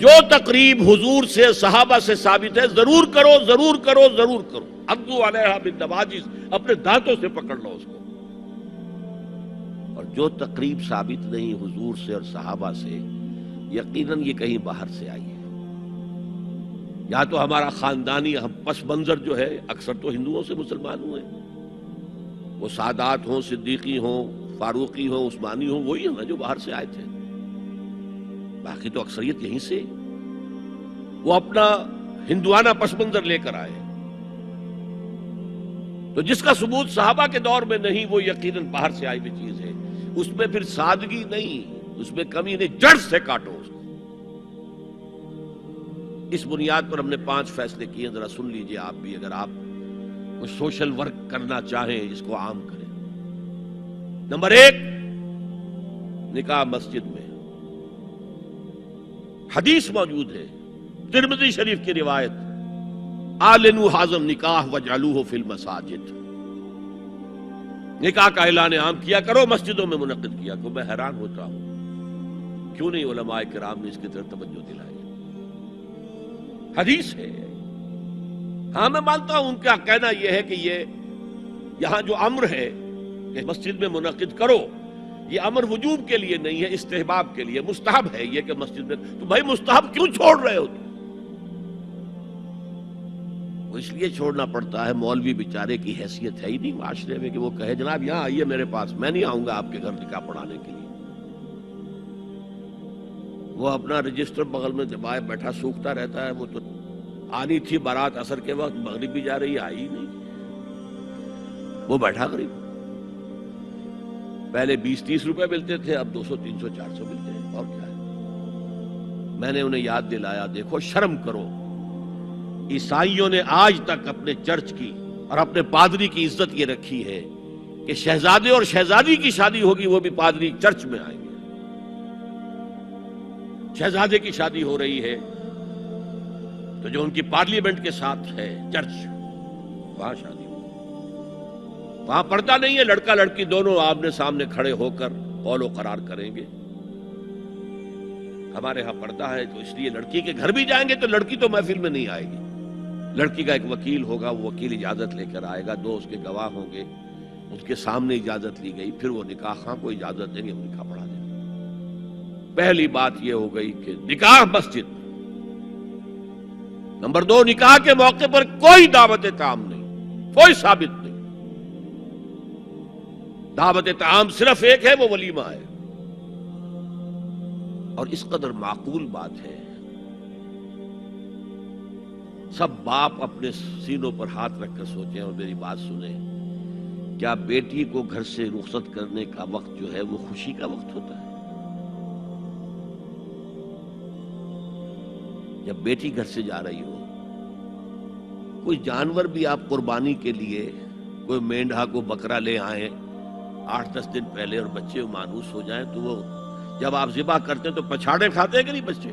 جو تقریب حضور سے صحابہ سے ثابت ہے ضرور کرو ضرور کرو ضرور کرو. عضو علیہا بالنواجذ، اپنے دانتوں سے پکڑ لو اس کو. اور جو تقریب ثابت نہیں حضور سے اور صحابہ سے، یقیناً یہ کہیں باہر سے آئی ہے. یا تو ہمارا خاندانی پس منظر جو ہے، اکثر تو ہندوؤں سے مسلمان ہوئے، وہ سادات ہوں، صدیقی ہوں، فاروقی ہوں، عثمانی ہوں، وہی ہیں جو باہر سے آئے تھے. باقی تو اکثریت یہیں سے، وہ اپنا ہندوانہ پس منظر لے کر آئے. تو جس کا ثبوت صحابہ کے دور میں نہیں، وہ یقیناً باہر سے آئی ہوئی چیز ہے. اس میں پھر سادگی نہیں، اس میں کمی نہیں، جڑ سے کاٹو اس کو. اس بنیاد پر ہم نے 5 فیصلے کیے، ذرا سن لیجئے آپ بھی، اگر آپ کوئی سوشل ورک کرنا چاہیں اس کو عام کریں. نمبر 1، نکاح مسجد میں. حدیث موجود ہے، ترمذی شریف کی روایت، اعلنوا حاذا النکاح واجعلوہ فی المساجد. نکاح کا اعلان عام کیا کرو، مسجدوں میں منعقد کیا کرو. میں حیران ہوتا ہوں کیوں نہیں علماء کرام نے اس کی طرف توجہ دلائی. حدیث ہے. ہاں میں مانتا ہوں ان کا کہنا یہ ہے کہ یہ یہاں جو امر ہے کہ مسجد میں منعقد کرو، یہ امر وجوب کے لیے نہیں ہے، استحباب کے لیے. مستحب ہے یہ کہ مسجد میں. تو بھائی مستحب کیوں چھوڑ رہے ہو؟ وہ اس لیے چھوڑنا پڑتا ہے، مولوی بیچارے کی حیثیت ہے ہی نہیں معاشرے میں کہ وہ کہے جناب یہاں آئیے میرے پاس، میں نہیں آؤں گا آپ کے گھر نکاح پڑھانے کے لیے. وہ اپنا رجسٹر بغل میں دبائے بیٹھا سوکھتا رہتا ہے. وہ تو آنی تھی بارات عصر کے وقت، مغرب بھی جا رہی ہے، آئی ہی نہیں. وہ بیٹھا قریب. پہلے 20-30 روپے ملتے تھے، اب 200 300 400 ملتے ہیں. اور کیا ہے؟ میں نے انہیں یاد دلایا، دیکھو شرم کرو. عیسائیوں نے آج تک اپنے چرچ کی اور اپنے پادری کی عزت یہ رکھی ہے کہ شہزادے اور شہزادی کی شادی ہوگی وہ بھی پادری چرچ میں آئیں گے. شہزادے کی شادی ہو رہی ہے تو جو ان کی پارلیمنٹ کے ساتھ ہے چرچ، وہاں شادی ہو. وہاں پردہ نہیں ہے، لڑکا لڑکی دونوں آمنے سامنے کھڑے ہو کر قول و قرار کریں گے. ہمارے ہاں پردہ ہے تو اس لیے لڑکی کے گھر بھی جائیں گے تو لڑکی تو محفل میں نہیں آئے گی. لڑکی کا ایک وکیل ہوگا، وہ وکیل اجازت لے کر آئے گا، 2 اس کے گواہ ہوں گے، اس کے سامنے اجازت لی گئی، پھر وہ نکاح خواہ کو اجازت دیں گے، وہ نکاح پڑھا دیں گے. پہلی بات یہ ہو گئی کہ نکاح مسجد. نمبر 2، نکاح کے موقع پر کوئی دعوت طعام نہیں، کوئی ثابت نہیں. دعوت طعام صرف ایک ہے، وہ ولیمہ ہے. اور اس قدر معقول بات ہے، سب باپ اپنے سینوں پر ہاتھ رکھ کر سوچیں اور میری بات سنیں. کیا بیٹی کو گھر سے رخصت کرنے کا وقت جو ہے وہ خوشی کا وقت ہوتا ہے؟ جب بیٹی گھر سے جا رہی ہو، کوئی جانور بھی آپ قربانی کے لیے، کوئی مینڈھا کو بکرا لے آئیں 8-10 دن پہلے اور بچے مانوس ہو جائیں تو وہ جب آپ ذبح کرتے ہیں تو پچھاڑے کھاتے ہیں کہ نہیں بچے؟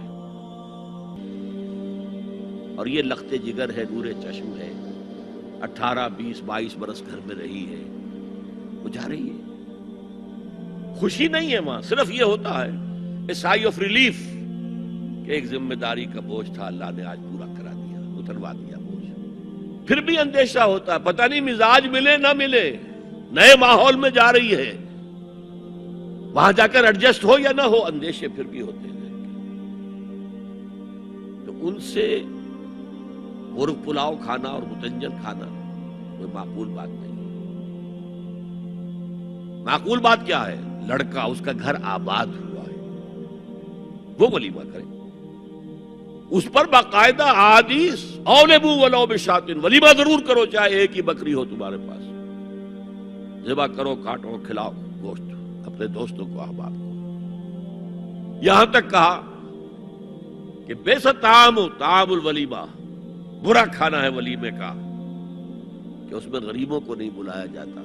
اور یہ لخت جگر ہے، نور چشم ہے، 18 20 22 برس گھر میں رہی ہے، وہ جا رہی ہے. خوشی نہیں ہے وہاں، صرف یہ ہوتا ہے اے سائی آف ریلیف کہ ایک ذمہ داری کا بوجھ تھا، اللہ نے آج پورا کرا دیا، اتروا دیا بوجھ. پھر بھی اندیشہ ہوتا ہے، پتہ نہیں مزاج ملے نہ ملے، نئے ماحول میں جا رہی ہے، وہاں جا کر ایڈجسٹ ہو یا نہ ہو، اندیشے پھر بھی ہوتے ہیں. تو ان سے مرغ پلاؤ کھانا اور متنجن کھانا کوئی معقول بات نہیں. معقول بات کیا ہے؟ لڑکا، اس کا گھر آباد ہوا ہے، وہ ولیمہ کرے. اس پر باقاعدہ حدیث اولبو ولو بشاۃ، ولیمہ ضرور کرو چاہے ایک ہی بکری ہو تمہارے پاس. ذبح کرو، کاٹو، کھلاؤ گوشت اپنے دوستوں کو، احباب کو. یہاں تک کہا کہ بیست طعام الولیمہ، برا کھانا ہے ولیمے کا کہ اس میں غریبوں کو نہیں بلایا جاتا.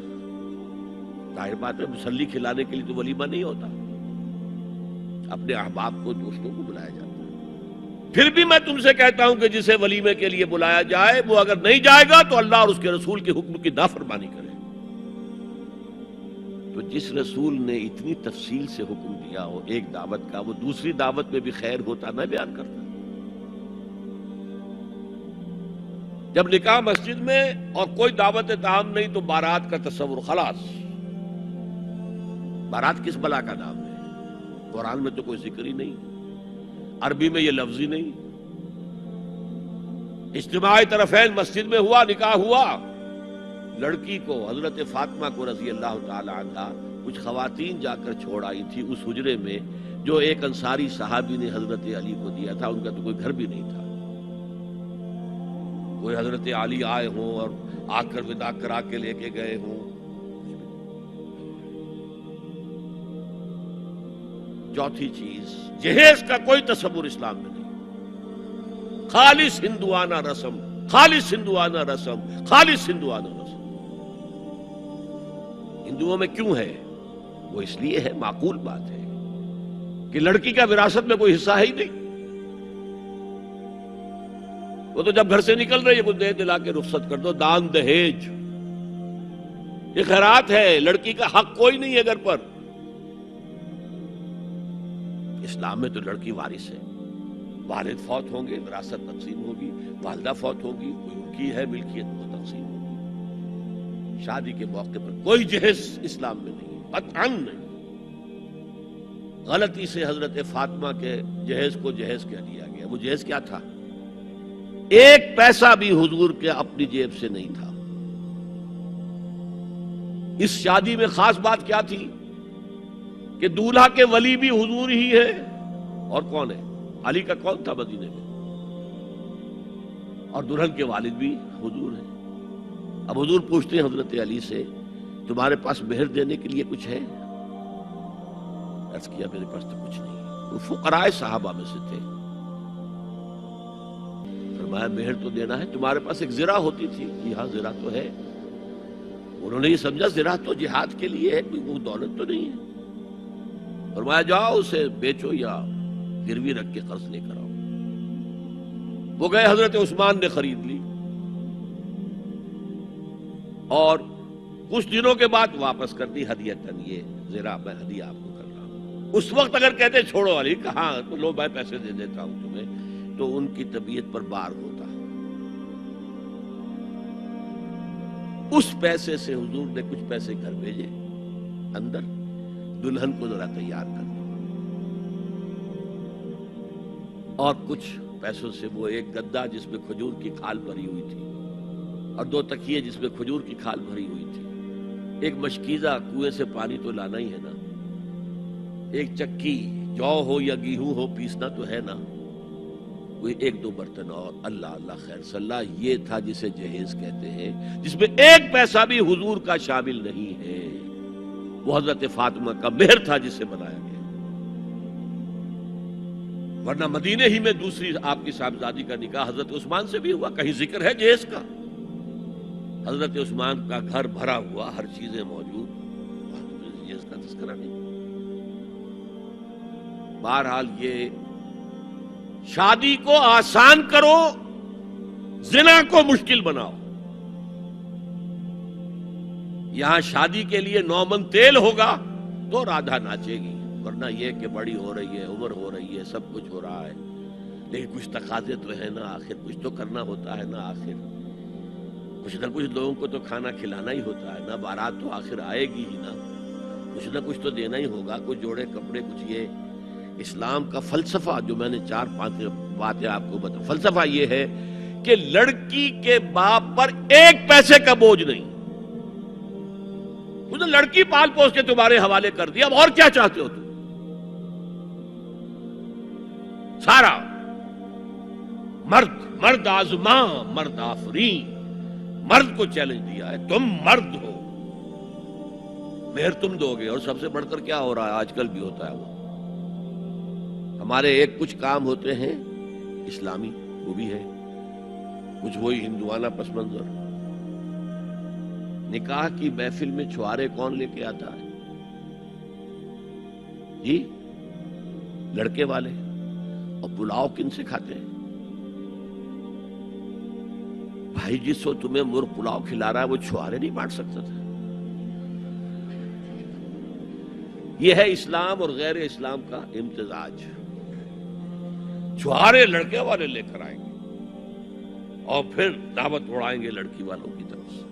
ظاہر بات ہے مسلی کھلانے کے لیے تو ولیمہ نہیں ہوتا، اپنے احباب کو، دوستوں کو بلایا جاتا ہے. پھر بھی میں تم سے کہتا ہوں کہ جسے ولیمے کے لیے بلایا جائے وہ اگر نہیں جائے گا تو اللہ اور اس کے رسول کے حکم کی نافرمانی کرے. تو جس رسول نے اتنی تفصیل سے حکم دیا ہو ایک دعوت کا، وہ دوسری دعوت میں بھی خیر ہوتا میں بیان کرتا. جب نکاح مسجد میں اور کوئی دعوت تعام نہیں تو بارات کا تصور خلاص. بارات کس بلا کا نام ہے؟ قرآن میں تو کوئی ذکر ہی نہیں، عربی میں یہ لفظ ہی نہیں. اجتماعی طرفین مسجد میں ہوا، نکاح ہوا. لڑکی کو، حضرت فاطمہ کو رضی اللہ تعالی عنہا، کچھ خواتین جا کر چھوڑ آئی تھی اس حجرے میں جو ایک انصاری صحابی نے حضرت علی کو دیا تھا. ان کا تو کوئی گھر بھی نہیں تھا. کوئی حضرت علی آئے ہوں اور آ کر ودا کرا کے لے کے گئے ہوں. چوتھی چیز، جہیز کا کوئی تصور اسلام میں نہیں. خالص ہندوانہ رسم، خالص ہندوانہ رسم، خالص ہندوانہ رسم. ہندوؤں میں کیوں ہے؟ وہ اس لیے ہے، معقول بات ہے کہ لڑکی کا وراثت میں کوئی حصہ ہے ہی نہیں. وہ تو جب گھر سے نکل رہی ہے کچھ دے دلا کے رخصت کر دو. دان دہیج یہ خیرات ہے، لڑکی کا حق کوئی نہیں ہے گھر پر. اسلام میں تو لڑکی وارث ہے. والد فوت ہوں گے، وراثت تقسیم ہوگی. والدہ فوت ہوگی، کوئی ان کی ہے ملکیت، وہ تقسیم ہوگی. شادی کے موقع پر کوئی جہیز اسلام میں نہیں، قطعاً نہیں. غلطی سے حضرت فاطمہ کے جہیز کو جہیز کہہ دیا گیا. وہ جہیز کیا تھا؟ ایک پیسہ بھی حضور کے اپنی جیب سے نہیں تھا. اس شادی میں خاص بات کیا تھی کہ دولہا کے ولی بھی حضور ہی ہے. اور کون ہے؟ علی کا کون تھا مدینے میں؟ اور دلہن کے والد بھی حضور ہیں. اب حضور پوچھتے ہیں حضرت علی سے، تمہارے پاس مہر دینے کے لیے کچھ ہے؟ عرض کیا میرے پاس تو کچھ نہیں. وہ فقراء صحابہ میں سے تھے. فرمایا مہر تو دینا ہے. تمہارے پاس ایک زرہ ہوتی تھی؟ جی ہاں زرہ تو ہے. انہوں نے یہ سمجھا زرہ تو جہاد کے لیے ہے، کوئی وہ دولت تو نہیں ہے. فرمایا جاؤ اسے بیچو یا گروی رکھ کے قرض لے کر آؤ. وہ گئے، حضرت عثمان نے خرید لی اور کچھ دنوں کے بعد واپس کر دی ہدیتاً. یہ زرہ میں ہدیہ آپ کو کر رہا ہوں. اس وقت اگر کہتے چھوڑو علی، کہاں تو لو میں پیسے دے دیتا ہوں تمہیں، تو ان کی طبیعت پر بار ہوتا. اس پیسے سے حضور نے کچھ پیسے گھر بھیجے اندر، دلہن کو ذرا تیار کر دو. اور کچھ پیسوں سے وہ ایک گدا جس میں کھجور کی کھال بھری ہوئی تھی، اور 2 تکیے جس میں کھجور کی کھال بھری ہوئی تھی. ایک مشکیزہ، کنویں سے پانی تو لانا ہی ہے نا. ایک چکی، جو ہو یا گیہوں ہو پیسنا تو ہے نا. کوئی 1-2 برتن اور. اللہ اللہ خیر صلی اللہ. یہ تھا جسے جہیز کہتے ہیں، جس میں ایک پیسہ بھی حضور کا شامل نہیں ہے. وہ حضرت فاطمہ کا مہر تھا جسے بنایا گیا. ورنہ مدینے ہی میں دوسری آپ کی صاحبزادی کا نکاح حضرت عثمان سے بھی ہوا. کہیں ذکر ہے جہیز کا؟ حضرت عثمان کا گھر بھرا ہوا، ہر چیزیں موجود، جہیز کا تذکرہ نہیں. بہرحال یہ شادی کو آسان کرو، زنا کو مشکل بناؤ. یہاں شادی کے لیے 9 من تیل ہوگا تو رادھا ناچے گی. ورنہ یہ کہ بڑی ہو رہی ہے، عمر ہو رہی ہے، سب کچھ ہو رہا ہے، لیکن کچھ تقاضے تو ہے نا. آخر کچھ تو کرنا ہوتا ہے نا. آخر کچھ نہ کچھ لوگوں کو تو کھانا کھلانا ہی ہوتا ہے نا. بارات تو آخر آئے گی ہی نا. کچھ نہ کچھ تو دینا ہی ہوگا. کچھ جوڑے کپڑے، کچھ. یہ اسلام کا فلسفہ جو میں نے 4-5 باتیں آپ کو بتا. فلسفہ یہ ہے کہ لڑکی کے باپ پر ایک پیسے کا بوجھ نہیں. اس نے لڑکی پال پوس کے تمہارے حوالے کر دیا. اب اور کیا چاہتے ہو تم؟ سارا مرد آزماں، مرد آفرین. مرد کو چیلنج دیا ہے، تم مرد ہو، مہر تم دو گے. اور سب سے بڑھ کر کیا ہو رہا ہے آج کل بھی ہوتا ہے، وہ ہمارے ایک کچھ کام ہوتے ہیں اسلامی، وہ بھی ہے کچھ وہی ہندوانہ پس منظر. نکاح کی محفل میں چھوارے کون لے کے آتا ہے؟ جی لڑکے والے. اور پلاؤ کن سے کھاتے ہیں؟ بھائی جس کو تمہیں مرغ پلاؤ کھلا رہا ہے وہ چھوارے نہیں بانٹ سکتا تھا. یہ ہے اسلام اور غیر اسلام کا امتزاج. چھوارے لڑکے والے لے کر آئیں گے. اور پھر دعوت اڑائیں گے لڑکی والوں کی طرف سے.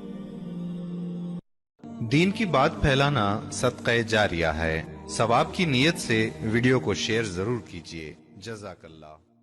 دین کی بات پھیلانا صدقہ جاریہ ہے. ثواب کی نیت سے ویڈیو کو شیئر ضرور کیجیے. جزاک اللہ.